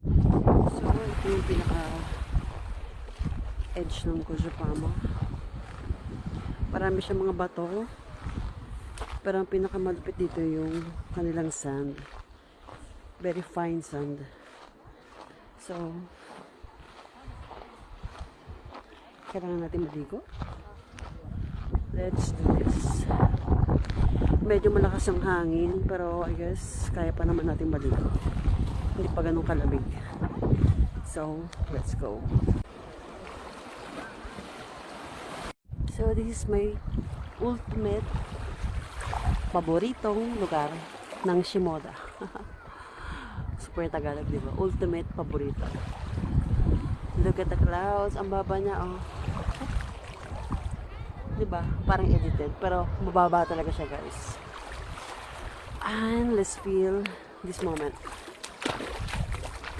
So, ito yung pinaka-edge ng Kojopama. Marami siyang mga bato. Pero ang pinakamalupit dito yung kanilang sand. Very fine sand. So, kailangan natin maligo. Let's do this. Medyo malakas ang hangin, pero I guess kaya pa naman natin maligo. Hindi pa ganun kalamig. So, let's go. So, this is my ultimate paboritong lugar ng Shimoda. Super Tagalog, di ba? Ultimate paborito. Look at the clouds. Ang baba niya, oh. Di ba? Parang edited. Pero mababa talaga siya, guys. And let's feel this moment.